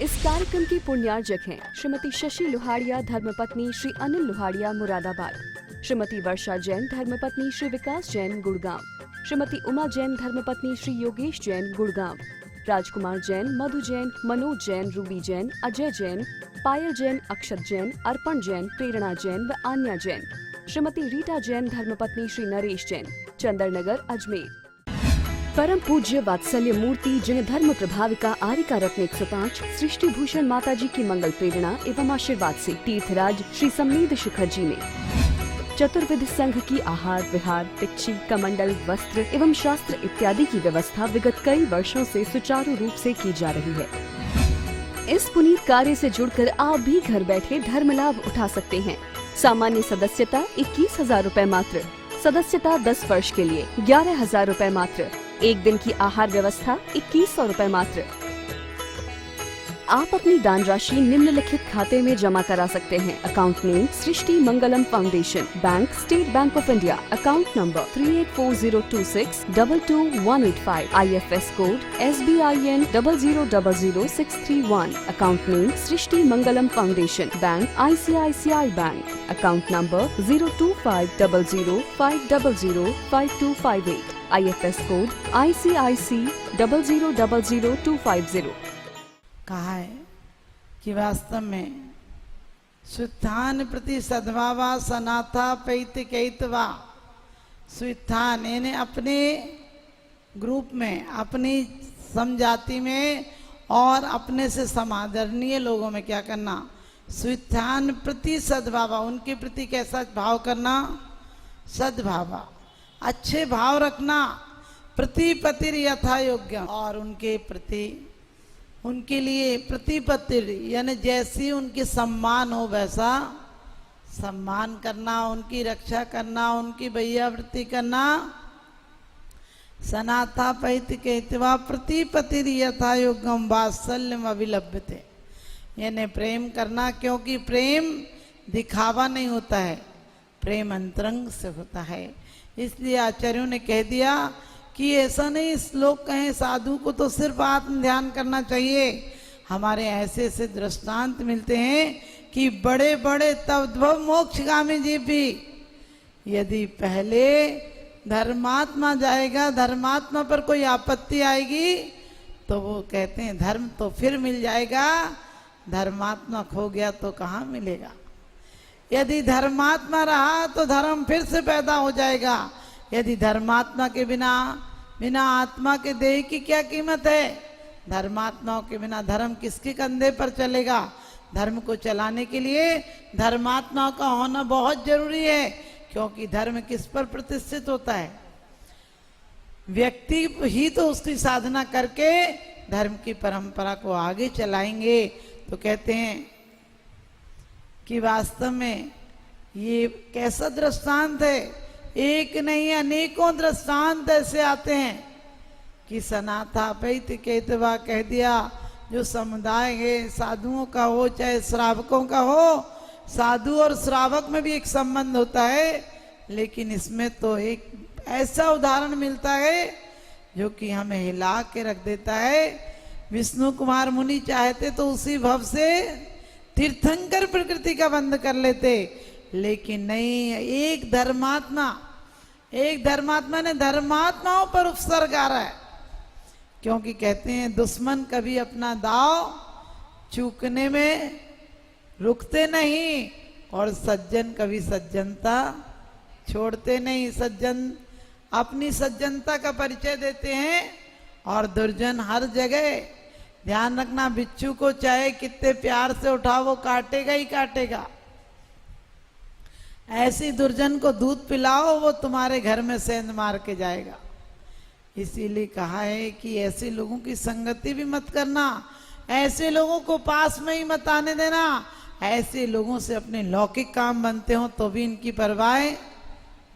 इस कार्यक्रम की पुण्यार्जक हैं श्रीमती शशि लोहाड़िया धर्मपत्नी श्री अनिल लोहाड़िया मुरादाबाद, श्रीमती वर्षा जैन धर्मपत्नी श्री विकास जैन गुड़गांव, श्रीमती उमा जैन धर्मपत्नी श्री योगेश जैन गुड़गांव, राजकुमार जैन, मधु जैन, मनोज जैन, रूबी जैन, अजय जैन, पायल जैन, अक्षत जैन, अर्पण जैन, प्रेरणा जैन व आन्या जैन, श्रीमती रीटा जैन धर्मपत्नी श्री नरेश जैन, चंदरनगर अजमेर। परम पूज्य वात्सल्य मूर्ति जिन धर्म प्रभाविका आरिका रत्न 105 सृष्टि भूषण माता जी की मंगल प्रेरणा एवं आशीर्वाद से तीर्थराज श्री सम्मेद शिखर जी ने चतुर्विध संघ की आहार विहार, पिच्छी, कमंडल, वस्त्र एवं शास्त्र इत्यादि की व्यवस्था विगत कई वर्षों से सुचारू रूप से की जा रही है। इस पुनीत कार्य से जुड़कर आप भी घर बैठे धर्म लाभ उठा सकते हैं। सामान्य सदस्यता 21,000 रूपए मात्र, सदस्यता 10 वर्ष के लिए 11,000 रूपए मात्र, एक दिन की आहार व्यवस्था 2100 रूपए मात्र। आप अपनी दान राशि निम्नलिखित खाते में जमा करा सकते हैं। Account name Srishti Mangalam foundation, bank state bank of India, account number 384026222185, IFS code SBIN 0000631, account name Srishti Mangalam foundation, bank ICICI bank, account number 0250050052258, IFS code ICIC 0000250। कहा है कि वास्तव में सुत्थान प्रति सद्भावा सनाथा पैतिकैतवा, सुत्थान यानी अपने ग्रुप में, अपनी समजाति में और अपने से समादरणीय लोगों में क्या करना, सुत्थान प्रति सद्भावा, उनके प्रति कैसा भाव करना, सद्भावा, अच्छे भाव रखना, प्रतिपतिर यथा योग्य, और उनके प्रति, उनके लिए प्रतिपतिर यानी जैसी उनकी सम्मान हो वैसा सम्मान करना, उनकी रक्षा करना, उनकी भैयावृत्ति करना। सनाथा पैतिकैतवा प्रतिपतिर यथा योग्यम वात्सल्यम अभिलभ्यते, यानी प्रेम करना, क्योंकि प्रेम दिखावा नहीं होता है, प्रेम अंतरंग से होता है। इसलिए आचार्यों ने कह दिया कि ऐसा नहीं श्लोक कहें साधु को तो सिर्फ आत्म ध्यान करना चाहिए। हमारे ऐसे ऐसे दृष्टांत मिलते हैं कि बड़े बड़े तद्भव मोक्षगामी जी भी यदि पहले धर्मात्मा जाएगा, धर्मात्मा पर कोई आपत्ति आएगी तो वो कहते हैं धर्म तो फिर मिल जाएगा, धर्मात्मा खो गया तो कहाँ मिलेगा। यदि धर्मात्मा रहा तो धर्म फिर से पैदा हो जाएगा। यदि धर्मात्मा के बिना आत्मा के देह की क्या कीमत है। धर्मात्माओं के बिना धर्म किसके कंधे पर चलेगा। धर्म को चलाने के लिए धर्मात्माओं का होना बहुत जरूरी है, क्योंकि धर्म किस पर प्रतिष्ठित होता है, व्यक्ति ही तो उसकी साधना करके धर्म की परंपरा को आगे चलाएंगे। तो कहते हैं कि वास्तव में ये कैसा दृष्टांत है, एक नहीं अनेकों दृष्टांत ऐसे आते हैं कि सनाथा पैतिकैतवा कह दिया। जो समुदाय है साधुओं का हो चाहे श्रावकों का हो, साधु और श्रावक में भी एक संबंध होता है, लेकिन इसमें तो एक ऐसा उदाहरण मिलता है जो कि हमें हिला के रख देता है। विष्णु कुमार मुनि चाहते तो उसी भव से तीर्थंकर प्रकृति का बंध कर लेते, लेकिन नहीं, एक धर्मात्मा ने धर्मात्माओं पर उपसर्ग आ रहा है, क्योंकि कहते हैं दुश्मन कभी अपना दाव चूकने में रुकते नहीं और सज्जन कभी सज्जनता छोड़ते नहीं। सज्जन अपनी सज्जनता का परिचय देते हैं और दुर्जन हर जगह, ध्यान रखना, बिच्छू को चाहे कितने प्यार से उठाओ वो काटेगा ही काटेगा। ऐसी दुर्जन को दूध पिलाओ वो तुम्हारे घर में सेंध मार के जाएगा। इसीलिए कहा है कि ऐसे लोगों की संगति भी मत करना, ऐसे लोगों को पास में ही मत आने देना। ऐसे लोगों से अपने लौकिक काम बनते हो तो भी इनकी परवाह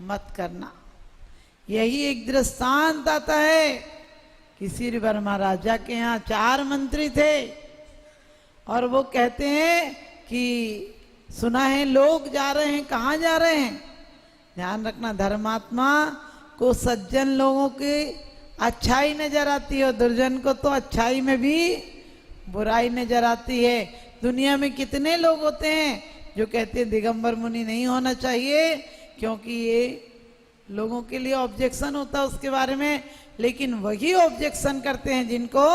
मत करना। यही एक दृष्टांत आता है कि श्री वर्मा राजा के यहाँ 4 मंत्री थे और वो कहते हैं कि सुना है लोग जा रहे हैं, कहाँ जा रहे हैं। ध्यान रखना, धर्मात्मा को सज्जन लोगों की अच्छाई नजर आती है और दुर्जन को तो अच्छाई में भी बुराई नजर आती है। दुनिया में कितने लोग होते हैं जो कहते हैं दिगंबर मुनि नहीं होना चाहिए, क्योंकि ये लोगों के लिए ऑब्जेक्शन होता है उसके बारे में। लेकिन वही ऑब्जेक्शन करते हैं जिनको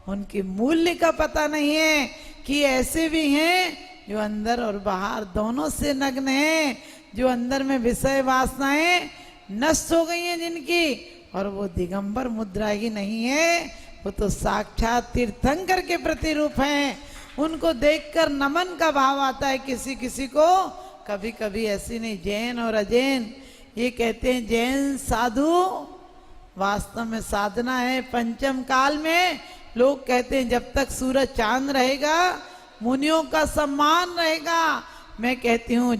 उनके मूल्य का पता नहीं है, कि ऐसे भी हैं जो अंदर और बाहर दोनों से नग्न हैं, जो अंदर में विषय वासनाएं नष्ट हो गई हैं जिनकी, और वो दिगंबर मुद्रा ही नहीं है, वो तो साक्षात तीर्थंकर के प्रतिरूप हैं। उनको देखकर नमन का भाव आता है किसी किसी को। कभी कभी ऐसी नहीं, जैन और अजैन ये कहते हैं जैन साधु वास्तव में साधना है। पंचम काल में लोग कहते हैं जब तक सूरज चांद रहेगा मुनियों का सम्मान रहेगा। मैं कहती हूँ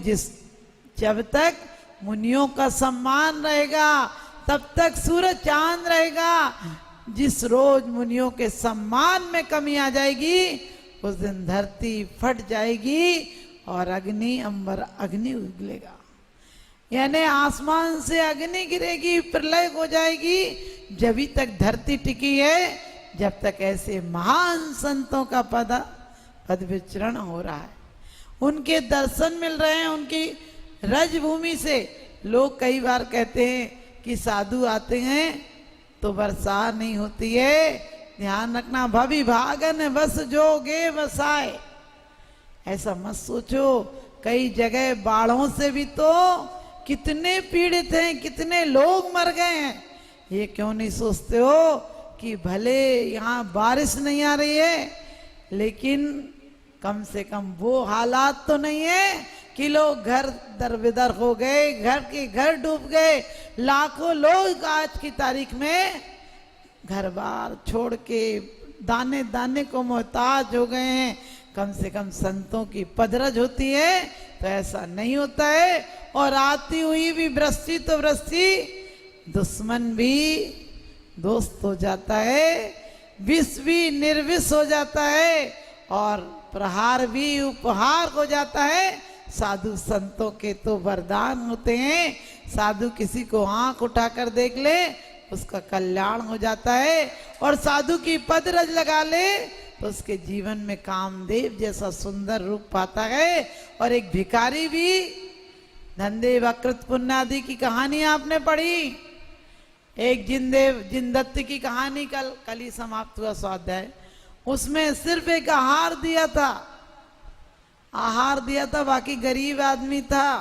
जब तक मुनियों का सम्मान रहेगा तब तक सूरज चांद रहेगा। जिस रोज मुनियों के सम्मान में कमी आ जाएगी उस दिन धरती फट जाएगी और अग्नि अंबर अग्नि उगलेगा, यानी आसमान से अग्नि गिरेगी, प्रलय हो जाएगी। जब तक धरती टिकी है, जब तक ऐसे महान संतों का पद विचरण हो रहा है, उनके दर्शन मिल रहे हैं, उनकी रजभूमि से। लोग कई बार कहते हैं कि साधु आते हैं तो वर्षा नहीं होती है। ध्यान रखना, भवि भागन बस जोगे बसाए, ऐसा मत सोचो। कई जगह बाढ़ों से भी तो कितने पीड़ित हैं, कितने लोग मर गए हैं। ये क्यों नहीं सोचते हो कि भले यहाँ बारिश नहीं आ रही है, लेकिन कम से कम वो हालात तो नहीं है कि लोग घर दरबदर हो गए, घर के घर डूब गए। लाखों लोग आज की तारीख में घर बार छोड़ के दाने दाने को मोहताज हो गए हैं। कम से कम संतों की पदरज होती है तो ऐसा नहीं होता है। और आती हुई भी वृष्टि तो वृष्टि, दुश्मन भी दोस्त हो जाता है, विष भी निर्विष हो जाता है, और प्रहार भी उपहार हो जाता है। साधु संतों के तो वरदान होते हैं। साधु किसी को आंख उठाकर देख ले उसका कल्याण हो जाता है, और साधु की पदरज लगा ले तो उसके जीवन में कामदेव जैसा सुंदर रूप पाता है। और एक भिखारी भी, धनदेव अकृत पुण्यादि की कहानी आपने पढ़ी, एक जिनदत्त की कहानी कल ही समाप्त हुआ स्वाध्याय, उसमें सिर्फ एक आहार दिया था, बाकी गरीब आदमी था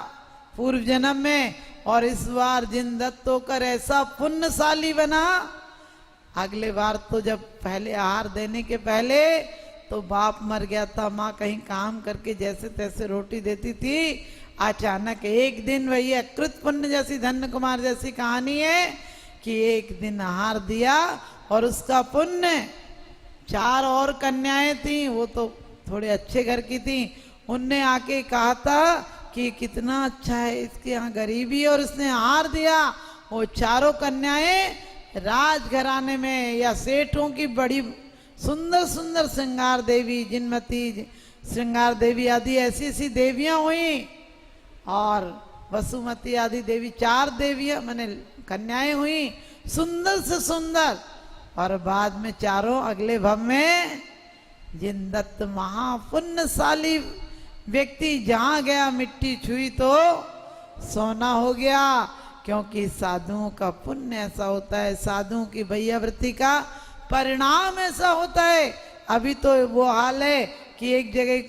पूर्व जन्म में, और इस बार जिनदत्त होकर ऐसा पुण्यशाली बना। अगले बार तो जब पहले आहार देने के पहले तो बाप मर गया था, माँ कहीं काम करके जैसे तैसे रोटी देती थी। अचानक एक दिन, वही अकृत पुण्य जैसी, धन्य कुमार जैसी कहानी है कि एक दिन आहार दिया और उसका पुण्य, 4 और कन्याएं थी, वो तो थोड़े अच्छे घर की थी, उनने आके कहा था कि कितना अच्छा है इसके यहाँ गरीबी, और उसने आहार दिया। वो चारों कन्याएं राजघराने में या सेठों की बड़ी सुंदर सुंदर श्रृंगार देवी, जिनमती, श्रृंगार देवी आदि ऐसी ऐसी देवियां हुई, और वसुमती आदि देवी, 4 देवियां माने कन्याएं हुई, सुंदर से सुंदर। और बाद में चारों अगले भव में जिनदत्त महापुण्यशाली व्यक्ति जहां गया मिट्टी छुई तो सोना हो गया, क्योंकि साधुओं का पुण्य ऐसा होता है, साधुओं की भैयावृत्ति का परिणाम ऐसा होता है। अभी तो वो हाल है कि एक जगह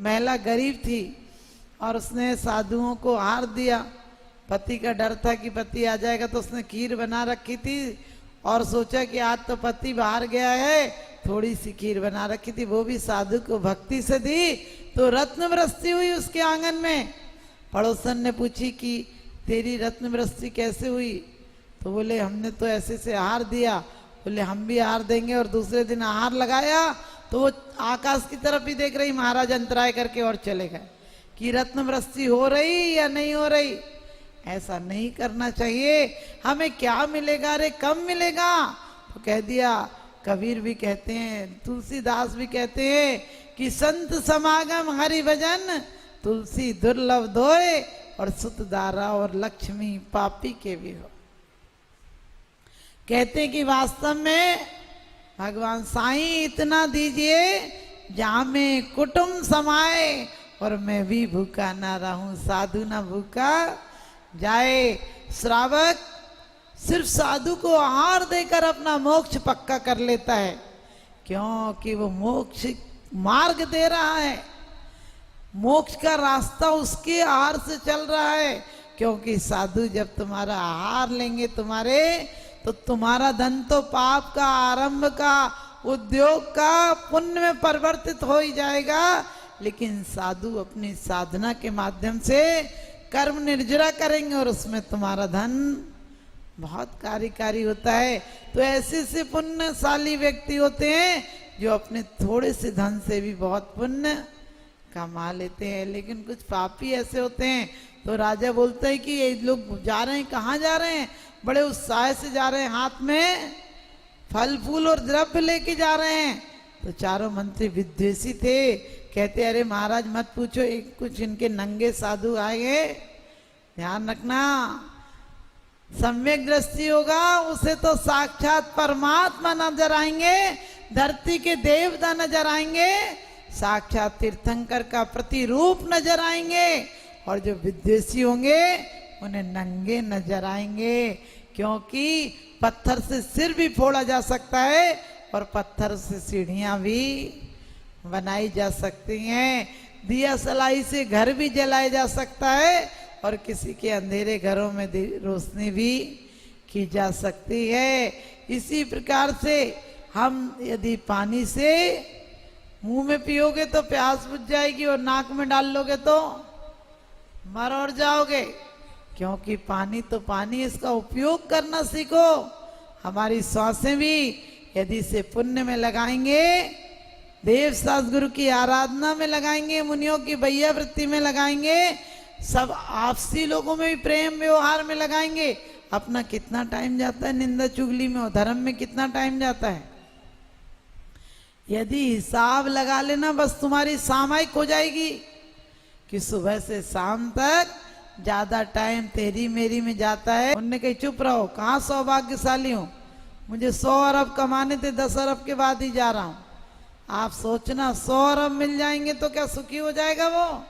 महिला गरीब थी और उसने साधुओं को आहार दिया। पति का डर था कि पति आ जाएगा, तो उसने खीर बना रखी थी और सोचा कि आज तो पति बाहर गया है, थोड़ी सी खीर बना रखी थी, वो भी साधु को भक्ति से दी, तो रत्न वृष्टि हुई उसके आंगन में। पड़ोसन ने पूछी कि तेरी रत्न वृष्टि कैसे हुई? तो बोले हमने तो ऐसे से आहार दिया। बोले हम भी आहार देंगे। और दूसरे दिन आहार लगाया तो वो आकाश की तरफ ही देख रही, महाराज अंतराय करके और चले गए कि रत्न वृष्टि हो रही या नहीं हो रही। ऐसा नहीं करना चाहिए। हमें क्या मिलेगा? रे कम मिलेगा। तो कह दिया, कबीर भी कहते हैं, तुलसीदास भी कहते हैं कि संत समागम हरि भजन तुलसी दुर्लभ धोए, और सुत दारा और लक्ष्मी पापी के भी हो। कहते हैं कि वास्तव में भगवान साईं इतना दीजिए जहाँ में कुटुंब समाए और मैं भी भूखा ना रहूं, साधु ना भूखा जाए। श्रावक सिर्फ साधु को आहार देकर अपना मोक्ष पक्का कर लेता है, क्योंकि वो मोक्ष मार्ग दे रहा है, मोक्ष का रास्ता उसके आहार से चल रहा है। क्योंकि साधु जब तुम्हारा आहार लेंगे तुम्हारे, तो तुम्हारा धन तो पाप का, आरंभ का, उद्योग का, पुण्य में परिवर्तित हो ही जाएगा। लेकिन साधु अपनी साधना के माध्यम से कर्म निर्जरा करेंगे और उसमें तुम्हारा धन बहुत कार्यकारी होता है। तो ऐसे से पुण्यशाली व्यक्ति होते हैं जो अपने थोड़े से धन से भी बहुत पुण्य कमा लेते हैं। लेकिन कुछ पापी ऐसे होते हैं, तो राजा बोलते हैं कि ये लोग जा रहे हैं, कहाँ जा रहे हैं? बड़े उत्साह से जा रहे हैं, हाथ में फल फूल और द्रव्य लेके जा रहे हैं। तो चारों मंत्री विद्वेषी थे, कहते अरे महाराज मत पूछो, एक कुछ इनके नंगे साधु आएंगे, ध्यान रखना, सम्यक दृष्टि होगा उसे तो साक्षात परमात्मा नजर आएंगे, धरती के देवता नजर आएंगे, साक्षात तीर्थंकर का प्रतिरूप नजर आएंगे। और जो विद्वेषी होंगे उन्हें नंगे नजर आएंगे, क्योंकि पत्थर से सिर भी फोड़ा जा सकता है और पत्थर से सीढ़ियां भी बनाई जा सकती हैं, दिया सलाई से घर भी जलाया जा सकता है और किसी के अंधेरे घरों में रोशनी भी की जा सकती है। इसी प्रकार से हम यदि पानी से मुंह में पियोगे तो प्यास बुझ जाएगी और नाक में डाल लोगे तो मर और जाओगे, क्योंकि पानी तो पानी, इसका उपयोग करना सीखो। हमारी सांसें भी यदि से पुण्य में लगाएंगे, देव सद्गुरु की आराधना में लगाएंगे, मुनियों की भैया वृत्ति में लगाएंगे, सब आपसी लोगों में भी प्रेम व्यवहार में लगाएंगे, अपना कितना टाइम जाता है निंदा चुगली में और धर्म में कितना टाइम जाता है। यदि हिसाब लगा लेना बस तुम्हारी सामायिक हो जाएगी कि सुबह से शाम तक ज्यादा टाइम तेरी मेरी में जाता है। उनने कही चुप रहो, कहाँ सौभाग्यशाली हूं, मुझे 100 अरब कमाने थे, 10 अरब के बाद ही जा रहा हूं। आप सोचना 100 अरब मिल जाएंगे तो क्या सुखी हो जाएगा वो?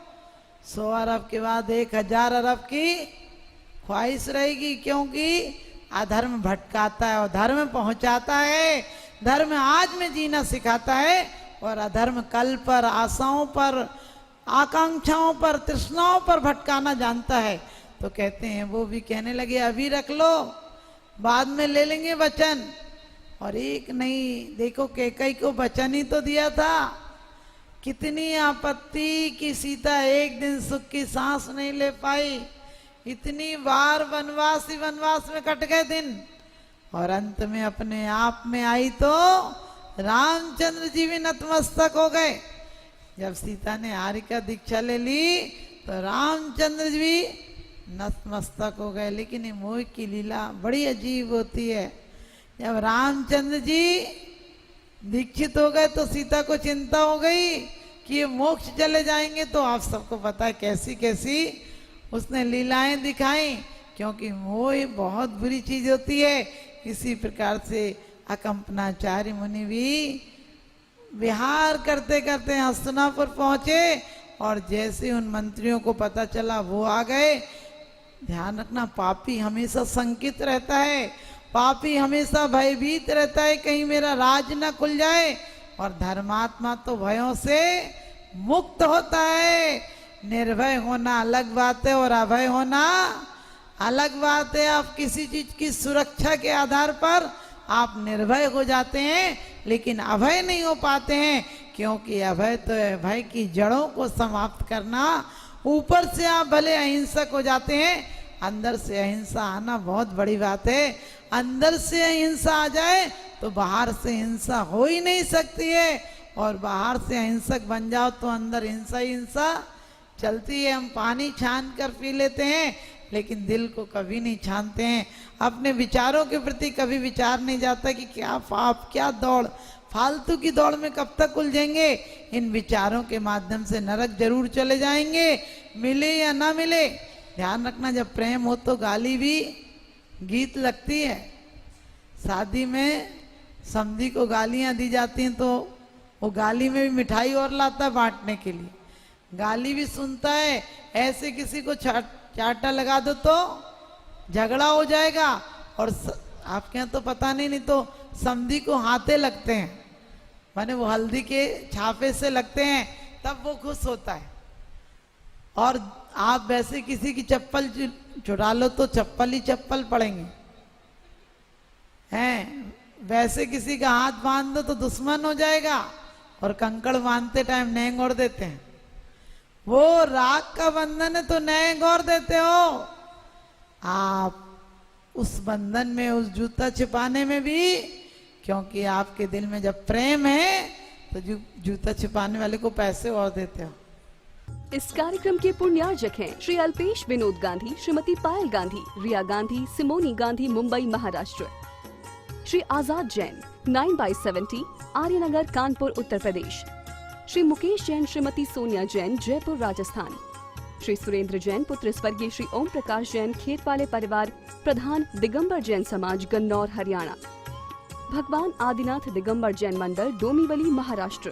100 अरब के बाद 1000 अरब की ख्वाहिश रहेगी, क्योंकि अधर्म भटकाता है और धर्म पहुंचाता है। धर्म आज में जीना सिखाता है और अधर्म कल पर, आशाओं पर, आकांक्षाओं पर, तृष्णाओं पर भटकाना जानता है। तो कहते हैं वो भी कहने लगे अभी रख लो, बाद में ले लेंगे वचन। और एक नहीं, देखो कैकई को वचन ही तो दिया था, कितनी आपत्ति कि सीता एक दिन सुख की सांस नहीं ले पाई, इतनी बार वनवास ही वनवास में कट गए दिन, और अंत में अपने आप में आई तो रामचंद्र जी भी नतमस्तक हो गए। जब सीता ने आर्य का दीक्षा ले ली तो रामचंद्र जी भी नतमस्तक हो गए। लेकिन ये मोह की लीला बड़ी अजीब होती है। जब रामचंद्र जी दीक्षित हो गए तो सीता को चिंता हो गई कि ये मोक्ष चले जाएंगे। तो आप सबको पता है कैसी कैसी उसने लीलाएं दिखाई, क्योंकि मोह बहुत बुरी चीज होती है। इसी प्रकार से अकंपनाचार्य मुनि भी विहार करते करते हस्तिनापुर पहुंचे और जैसे उन मंत्रियों को पता चला वो आ गए। ध्यान रखना, पापी हमेशा शंकित रहता है, पापी हमेशा भयभीत रहता है कहीं मेरा राज न खुल जाए, और धर्मात्मा तो भयों से मुक्त होता है। निर्भय होना अलग बात है और अभय होना अलग बात है। आप किसी चीज की सुरक्षा के आधार पर आप निर्भय हो जाते हैं, लेकिन अभय नहीं हो पाते हैं, क्योंकि अभय तो है भय की जड़ों को समाप्त करना। ऊपर से आप भले अहिंसक हो जाते हैं, अंदर से अहिंसा आना बहुत बड़ी बात है। अंदर से अहिंसा आ जाए तो बाहर से हिंसा हो ही नहीं सकती है, और बाहर से अहिंसक बन जाओ तो अंदर हिंसा ही हिंसा चलती है। हम पानी छान कर पी लेते हैं, लेकिन दिल को कभी नहीं छानते हैं। अपने विचारों के प्रति कभी विचार नहीं जाता कि क्या पाप, क्या दौड़, फालतू की दौड़ में कब तक उलझेंगे। इन विचारों के माध्यम से नरक जरूर चले जाएंगे, मिले या ना मिले। ध्यान रखना, जब प्रेम हो तो गाली भी गीत लगती है। शादी में समधी को गालियां दी जाती हैं तो वो गाली में भी मिठाई और लाता है बांटने के लिए, गाली भी सुनता है। ऐसे किसी को चाटा लगा दो तो झगड़ा हो जाएगा। और आपके यहाँ तो पता नहीं तो समधी को हाथे लगते हैं, माने वो हल्दी के छापे से लगते हैं तब वो खुश होता है। और आप वैसे किसी की चप्पल चुरा लो तो चप्पल ही चप्पल पड़ेंगे हैं, वैसे किसी का हाथ बांध दो तो दुश्मन हो जाएगा। और कंकड़ बांधते टाइम नैंग ओढ़ देते हैं, वो राग का बंधन है तो नैंग ओढ़ देते हो आप उस बंधन में, उस जूता छिपाने में भी, क्योंकि आपके दिल में जब प्रेम है तो जूता छिपाने वाले को पैसे और देते हो। इस कार्यक्रम के पुण्यार्जक हैं श्री अल्पेश विनोद गांधी, श्रीमती पायल गांधी, रिया गांधी, सिमोनी गांधी, मुंबई महाराष्ट्र। श्री आजाद जैन 9/70 आर्यनगर, कानपुर, उत्तर प्रदेश। श्री मुकेश जैन, श्रीमती सोनिया जैन, जयपुर, राजस्थान। श्री सुरेंद्र जैन पुत्र स्वर्गीय श्री ओम प्रकाश जैन, खेत वाले परिवार, प्रधान दिगंबर जैन समाज, गन्नौर, हरियाणा। भगवान आदिनाथ दिगंबर जैन मंदिर, डोंबिवली, महाराष्ट्र।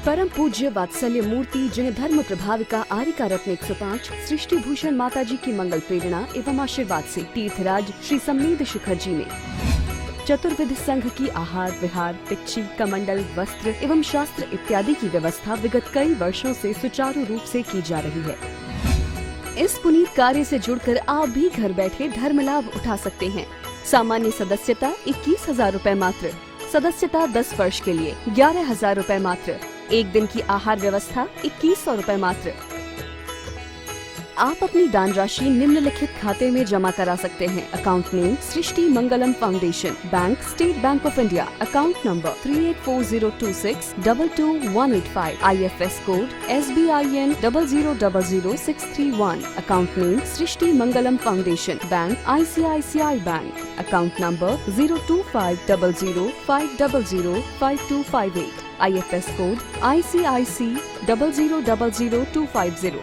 परम पूज्य वात्सल्य मूर्ति जिन्हें धर्म प्रभाविका आरिका रत्न 105 सृष्टि भूषण माता जी की मंगल प्रेरणा एवं आशीर्वाद से तीर्थराज श्री सम्मेद शिखर जी में चतुर्विध संघ की आहार विहार, पिच्ची, कमंडल, वस्त्र एवं शास्त्र इत्यादि की व्यवस्था विगत कई वर्षों से सुचारू रूप से की जा रही है। इस पुनीत कार्य से जुड़कर आप भी घर बैठे धर्म लाभ उठा सकते हैं। सामान्य सदस्यता 21,000 रूपए मात्र, सदस्यता 10 वर्ष के लिए 11,000 रूपए मात्र, एक दिन की आहार व्यवस्था 2100 रूपए मात्र। आप अपनी दान राशि निम्नलिखित खाते में जमा करा सकते हैं। Account name Srishti Mangalam foundation, bank state bank of India, account number 384026222185, IFS code SBIN 0000631, account name Srishti Mangalam foundation, bank ICICI bank, account number 0250050052258, IFS code ICIC 0000250।